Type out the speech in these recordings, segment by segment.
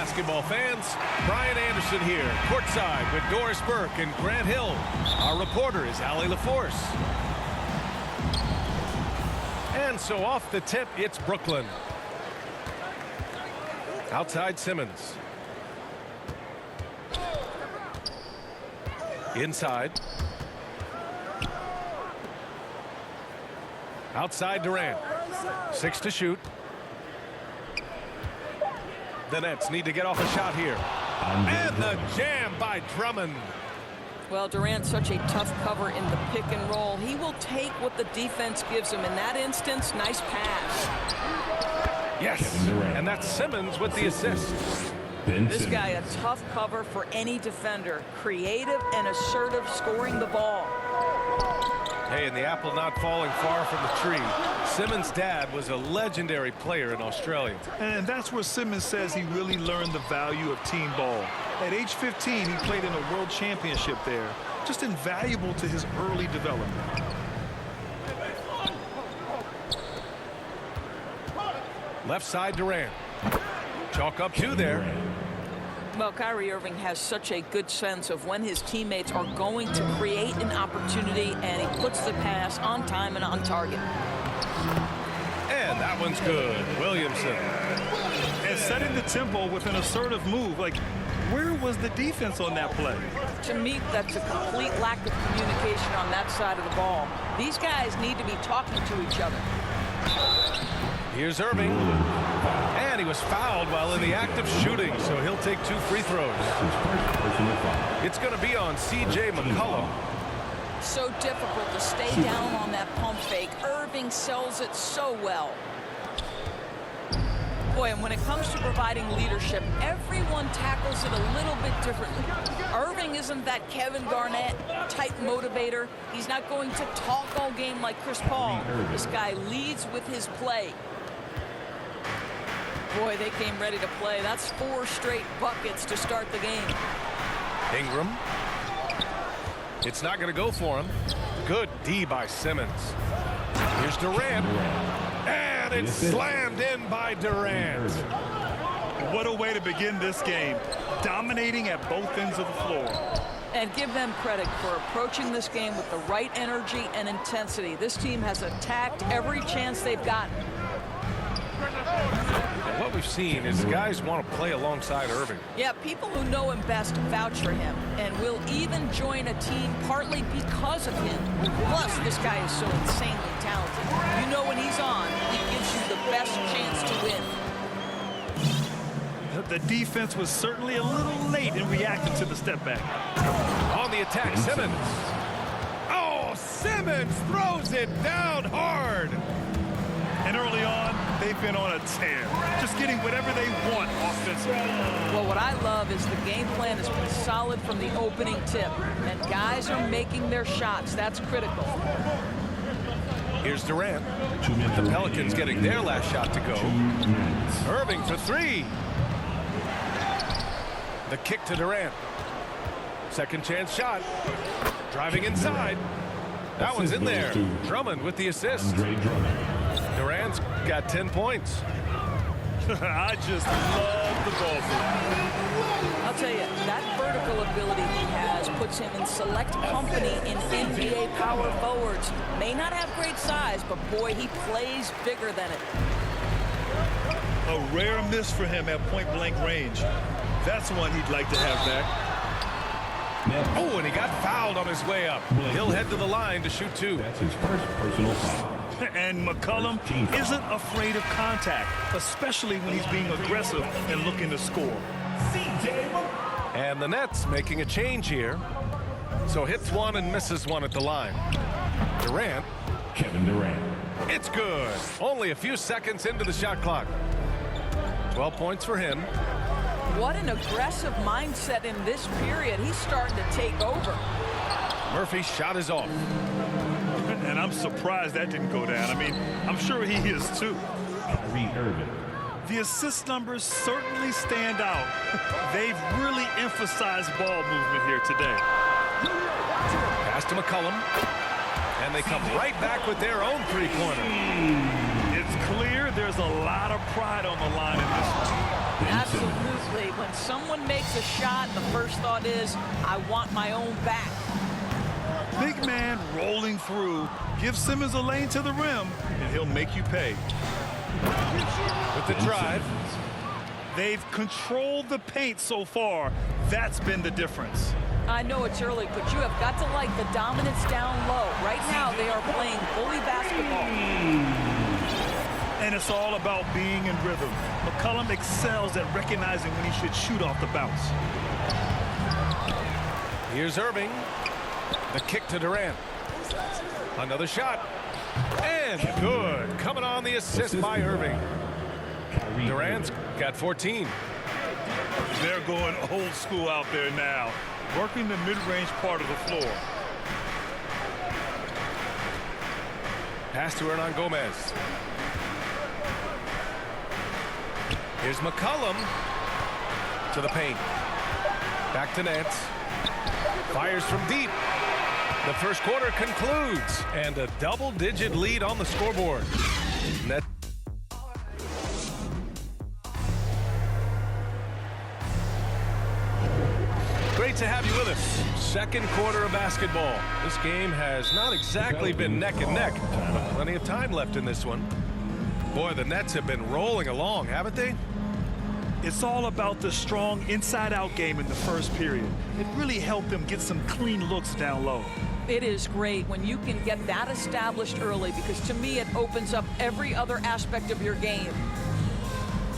basketball fans. Brian Anderson here, courtside with Doris Burke and Grant Hill. Our reporter is Allie LaForce. And so off the tip, it's Brooklyn. Outside Simmons. Inside. Outside Durant. 6 to shoot. The Nets need to get off a shot here. And the jam by Drummond. Well, Durant's such a tough cover in the pick and roll. He will take what the defense gives him. In that instance, nice pass. Yes, and that's Simmons with the assist. This guy, a tough cover for any defender. Creative and assertive scoring the ball. Hey, and the apple not falling far from the tree. Simmons' dad was a legendary player in Australia. And that's where Simmons says he really learned the value of team ball. At age 15, he played in a world championship there. Just invaluable to his early development. Left side Durant. Chalk up 2 there. Well, Kyrie Irving has such a good sense of when his teammates are going to create an opportunity, and he puts the pass on time and on target. And that one's good. Williamson. And setting the tempo with an assertive move. Like, where was the defense on that play? To me, that's a complete lack of communication on that side of the ball. These guys need to be talking to each other. Here's Irving. And he was fouled while in the act of shooting, so he'll take 2 free throws. It's going to be on C.J. McCollum. So difficult to stay down on that pump fake. Irving sells it so well. Boy, and when it comes to providing leadership, everyone tackles it a little bit differently. Irving isn't that Kevin Garnett type motivator. He's not going to talk all game like Chris Paul. This guy leads with his play. Boy, they came ready to play. That's 4 straight buckets to start the game. Ingram. It's not going to go for him. Good D by Simmons. Here's Durant. And it's slammed in by Durant. What a way to begin this game. Dominating at both ends of the floor. And give them credit for approaching this game with the right energy and intensity. This team has attacked every chance they've gotten. What we've seen is guys want to play alongside Irving. Yeah, people who know him best vouch for him and will even join a team partly because of him. Plus, this guy is so insanely talented. You know when he's on, he gives you the best chance to win. The defense was certainly a little late in reacting to the step back. On the attack, Simmons. Oh, Simmons throws it down hard. And early on, they've been on a tear. Just getting whatever they want offensively. Well, what I love is the game plan has been solid from the opening tip. And guys are making their shots. That's critical. Here's Durant. The Pelicans getting their last shot to go. Irving for 3. The kick to Durant. Second chance shot. Driving inside. That one's in there. Drummond with the assist. Durant's got 10 points. I just love the ball. I'll tell you, that vertical ability he has puts him in select company in NBA power forwards. May not have great size, but boy, he plays bigger than it. A rare miss for him at point-blank range. That's one he'd like to have back. Oh, and he got fouled on his way up. He'll head to the line to shoot 2. That's his first personal foul. And McCollum isn't afraid of contact, especially when he's being aggressive and looking to score. And the Nets making a change here. So hits 1 and misses 1 at the line. Durant. Kevin Durant. It's good. Only a few seconds into the shot clock. 12 points for him. What an aggressive mindset in this period. He's starting to take over. Murphy's shot is off. And I'm surprised that didn't go down. I mean, I'm sure he is too. Kyrie Irving. The assist numbers certainly stand out. They've really emphasized ball movement here today. Pass to McCollum. And they come right back with their own 3-pointer. It's clear there's a lot of pride on the line in this one. Absolutely. When someone makes a shot, the first thought is, I want my own back. Big man rolling through. Give Simmons a lane to the rim, and he'll make you pay. With the drive. They've controlled the paint so far. That's been the difference. I know it's early, but you have got to like the dominance down low. Right now, they are playing bully basketball. And it's all about being in rhythm. McCollum excels at recognizing when he should shoot off the bounce. Here's Irving. The kick to Durant. Another shot. And good. Coming on the assist by Irving. Durant's got 14. They're going old school out there now, working the mid-range part of the floor. Pass to Hernan Gomez. Here's McCollum to the paint. Back to Nance. Fires from deep. The first quarter concludes, and a double-digit lead on the scoreboard. Net. Great to have you with us. Second quarter of basketball. This game has not exactly been neck and neck, but plenty of time left in this one. Boy, the Nets have been rolling along, haven't they? It's all about the strong inside-out game in the first period. It really helped them get some clean looks down low. It is great when you can get that established early, because to me it opens up every other aspect of your game.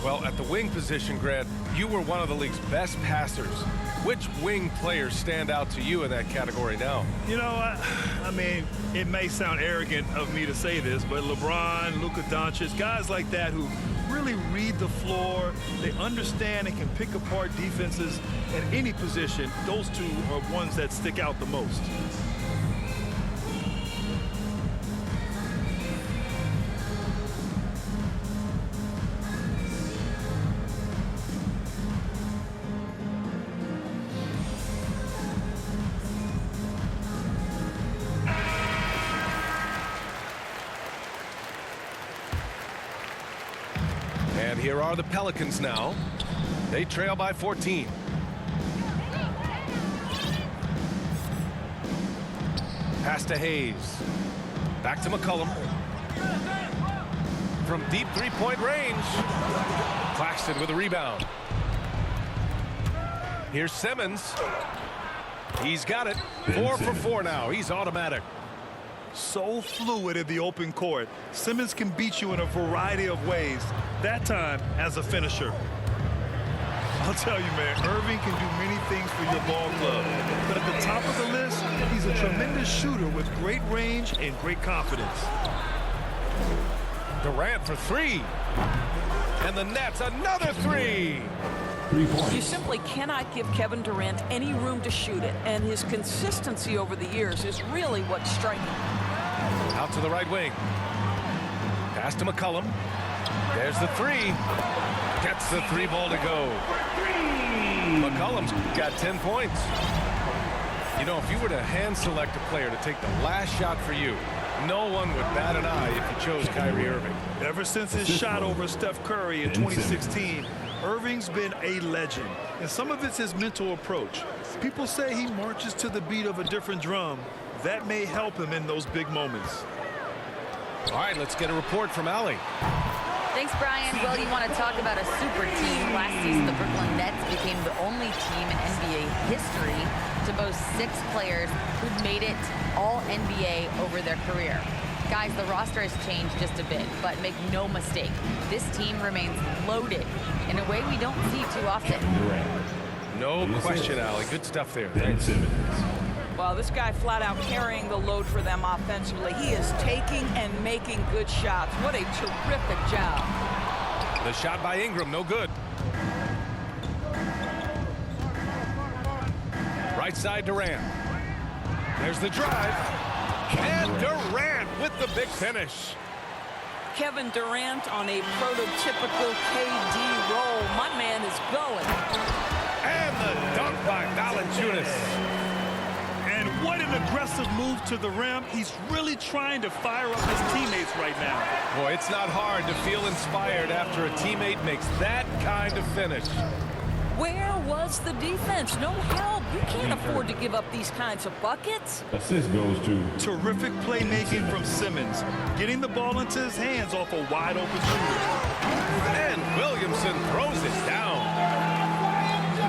Well, at the wing position, Grant, you were one of the league's best passers. Which wing players stand out to you in that category now? You know, I mean, it may sound arrogant of me to say this, but LeBron, Luka Doncic, guys like that who really read the floor, they understand and can pick apart defenses at any position. Those two are ones that stick out the most. And here are the Pelicans now. They trail by 14. Pass to Hayes. Back to McCollum. From deep three-point range. Claxton with a rebound. Here's Simmons. He's got it. 4 for 4 now. He's automatic. So fluid in the open court. Simmons can beat you in a variety of ways, that time as a finisher. I'll tell you, man, Irving can do many things for your ball club. But at the top of the list, he's a tremendous shooter with great range and great confidence. Durant for 3. And the Nets, another 3. 3 points. You simply cannot give Kevin Durant any room to shoot it, and his consistency over the years is really what's striking. Out to the right wing. Pass to McCollum. There's the 3. Gets the 3 ball to go. McCollum's got 10 points. You know, if you were to hand select a player to take the last shot for you, no one would bat an eye if you chose Kyrie Irving. Ever since his shot over Steph Curry in 2016, Irving's been a legend, and some of it's his mental approach. People say he marches to the beat of a different drum. That may help him in those big moments. All right, let's get a report from Allie. Thanks, Brian. Well, you want to talk about a super team. Last season, the Brooklyn Nets became the only team in NBA history to boast 6 players who'd made it all NBA over their career. Guys, the roster has changed just a bit, but make no mistake, this team remains loaded in a way we don't see too often. No question, Allie. Good stuff there. Ben Simmons. Well, this guy flat out carrying the load for them offensively. He is taking and making good shots. What a terrific job. The shot by Ingram, no good. Right side, Durant. There's the drive. And Durant with the big finish. Kevin Durant on a prototypical KD roll. My man is going. And the dunk by Valanciunas. And what an An aggressive move to the rim. He's really trying to fire up his teammates right now. Boy, it's not hard to feel inspired after a teammate makes that kind of finish. Where was the defense? No help. You can't afford to give up these kinds of buckets. Assist goes to Terrific playmaking from Simmons, getting the ball into his hands off a wide open shooter. And Williamson throws it down.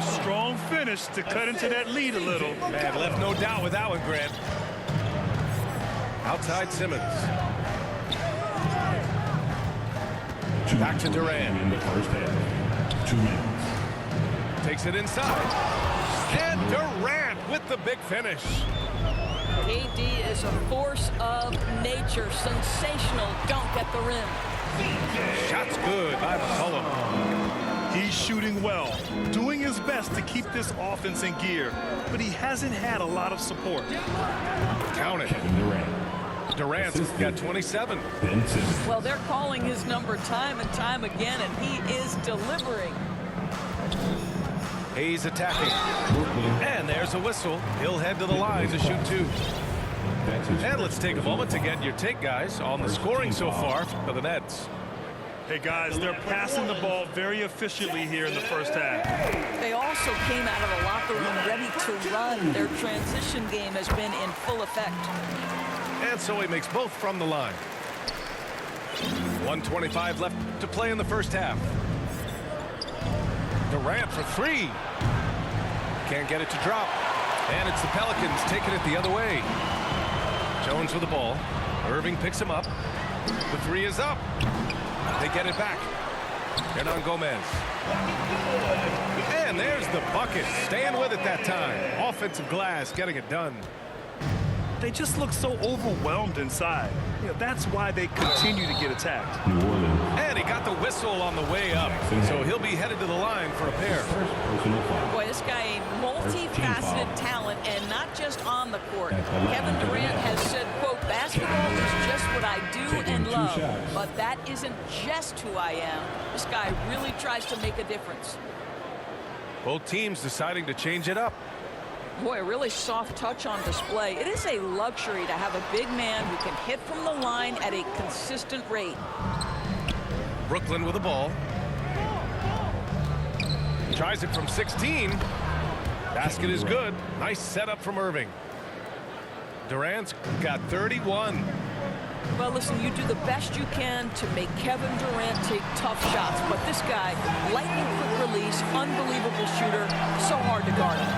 Strong finish to cut into that lead a little. Man, left no doubt with that one, Grant. Outside Simmons. Back to Durant. in the first half. 2 minutes. Takes it inside. And Durant with the big finish. KD is a force of nature. Sensational dunk at the rim. Shot's good by McCollum. He's shooting well, doing his best to keep this offense in gear, but he hasn't had a lot of support. Count it. Kevin Durant. Durant's got 27. Ben Simmons. Well, they're calling his number time and time again, and he is delivering. Hayes attacking. Brooklyn. And there's a whistle. He'll head to the line to shoot 2. That's his And let's take a moment to get your take, guys, on the scoring so far for the Nets. Hey, guys, they're passing the ball very efficiently here in the first half. They also came out of the locker room ready to run. Their transition game has been in full effect. And so he makes both from the line. 1:25 left to play in the first half. Durant for 3. Can't get it to drop. And it's the Pelicans taking it the other way. Jones with the ball. Irving picks him up. The 3 is up. They get it back. Hernan Gomez. And there's the bucket. Staying with it that time. Offensive glass getting it done. They just look so overwhelmed inside. You know, that's why they continue to get attacked. New Orleans. And he got the whistle on the way up. So he'll be headed to the line for a pair. First personal foul. Boy, this guy a multifaceted talent, and not just on the court. Kevin Durant has said, quote, basketball is just what I do and love, but that isn't just who I am. This guy really tries to make a difference. Both teams deciding to change it up. Boy, a really soft touch on display. It is a luxury to have a big man who can hit from the line at a consistent rate. Brooklyn with the ball. Tries it from 16. Basket is good. Nice setup from Irving. Durant's got 31. Well, listen, you do the best you can to make Kevin Durant take tough shots, but this guy, lightning quick release, unbelievable shooter, so hard to guard him.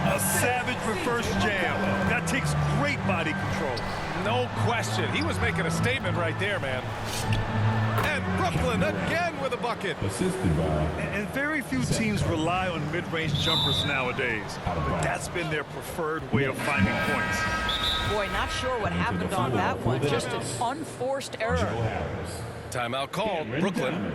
A savage reverse jam. That takes great body control. No question. He was making a statement right there, man. And Brooklyn again with a bucket. Assisted by And very few teams rely on mid-range jumpers nowadays, but that's been their preferred way of finding points. Boy, not sure what happened on that one. Just an unforced Joe error. Harris. Timeout called. Brooklyn.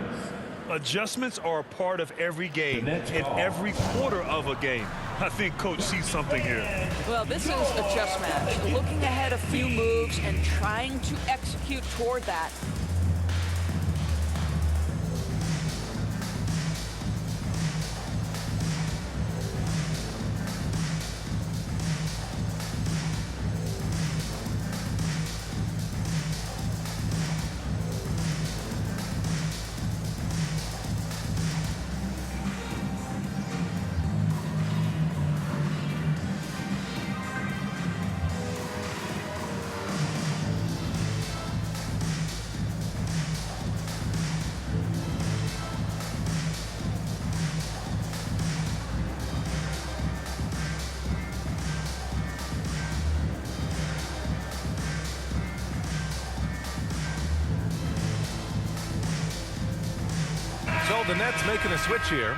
Adjustments are a part of every game, The Nets in call. every quarter of a game. I think Coach sees something here. Well, this is a chess match. Looking ahead a few moves and trying to execute toward that. So the Nets making a switch here.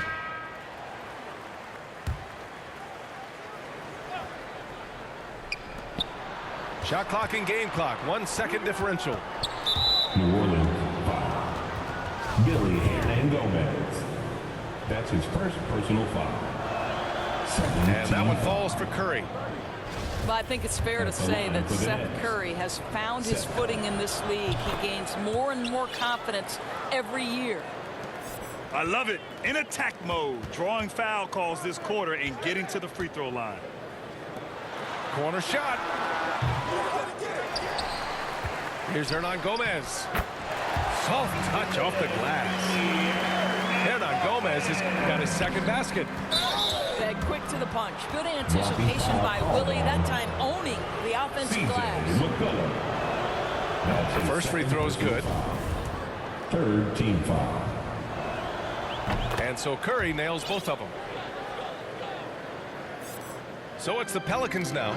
Shot clock and game clock. 1 second differential. New Orleans foul. Billy Hernan Gomez. That's his first personal foul. And that one falls for Curry. But I think it's fair to say that Seth Curry has found his footing in this league. He gains more and more confidence every year. I love it. In attack mode, drawing foul calls this quarter and getting to the free throw line. Corner shot. Here's Hernan Gomez. Soft touch off the glass. Hernan Gomez has got his second basket. Quick to the punch. Good anticipation by Willie. That time owning the offensive glass. The first free throw is good. Third team foul. And so Curry nails both of them. So it's the Pelicans now.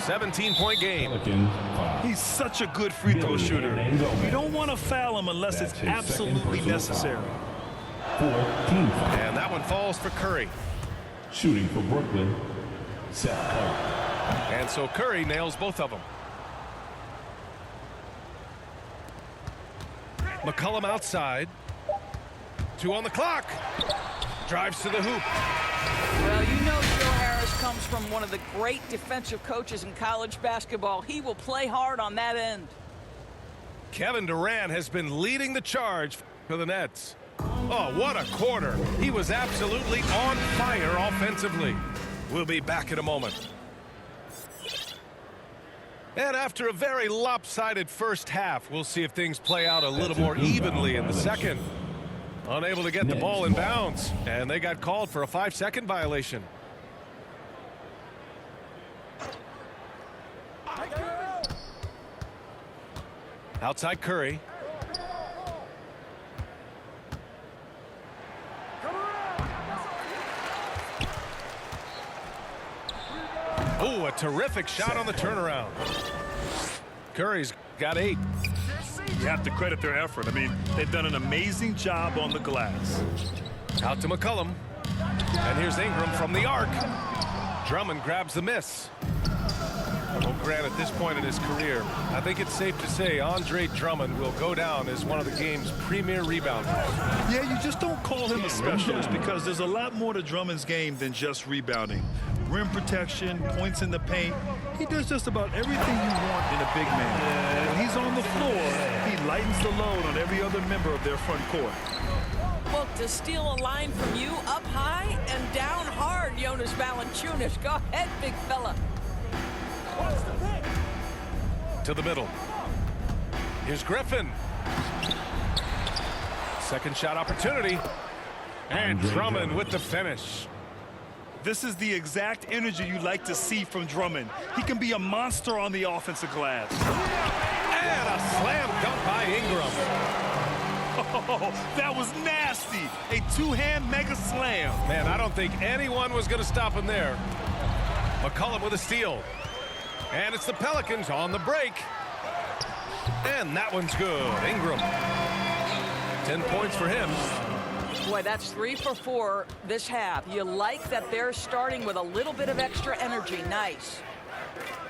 17-point game. Pelicans foul. He's such a good free throw shooter. You don't want to foul him unless it's absolutely necessary. Fourth team foul. And that one falls for Curry. Shooting for Brooklyn, Seth Curry. And so Curry nails both of them. McCollum outside. 2 on the clock. Drives to the hoop. Well, you know Joe Harris comes from one of the great defensive coaches in college basketball. He will play hard on that end. Kevin Durant has been leading the charge for the Nets. Oh, what a quarter. He was absolutely on fire offensively. We'll be back in a moment. And after a very lopsided first half, we'll see if things play out a little more evenly in the second. Unable to get the ball in bounds, and they got called for a 5-second violation. Outside Curry. Oh, a terrific shot on the turnaround. Curry's got 8. You have to credit their effort. I mean, they've done an amazing job on the glass. Out to McCollum. And here's Ingram from the arc. Drummond grabs the miss. Well, Grant, at this point in his career, I think it's safe to say Andre Drummond will go down as one of the game's premier rebounders. Yeah, you just don't call him a specialist because there's a lot more to Drummond's game than just rebounding. Rim protection, points in the paint. He does just about everything you want in a big man. When he's on the floor, he lightens the load on every other member of their front court. Well, to steal a line from you up high and down hard, Jonas Valanciunas. Go ahead, big fella. To the middle. Here's Griffin. Second shot opportunity. And Drummond with the finish. This is the exact energy you like to see from Drummond. He can be a monster on the offensive glass. And a slam dunk by Ingram. Oh, that was nasty. A two-hand mega slam. Man, I don't think anyone was going to stop him there. McCollum with a steal. And it's the Pelicans on the break. And that one's good. Ingram. 10 points for him. Boy, that's 3 for 4 this half. You like that they're starting with a little bit of extra energy. Nice.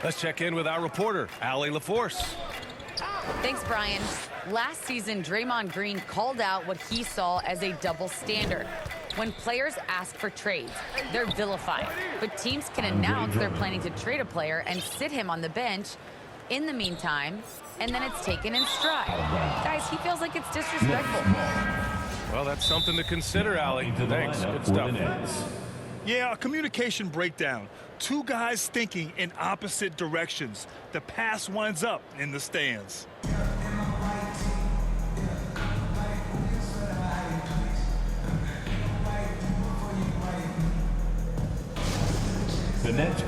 Let's check in with our reporter, Allie LaForce. Thanks, Brian. Last season, Draymond Green called out what he saw as a double standard. When players ask for trades, they're vilified. But teams can announce they're planning to trade a player and sit him on the bench in the meantime, and then it's taken in stride. Guys, he feels like it's disrespectful. Well, that's something to consider, Allie. Thanks. Good stuff. Yeah, a communication breakdown. Two guys thinking in opposite directions. The pass winds up in the stands. The Nets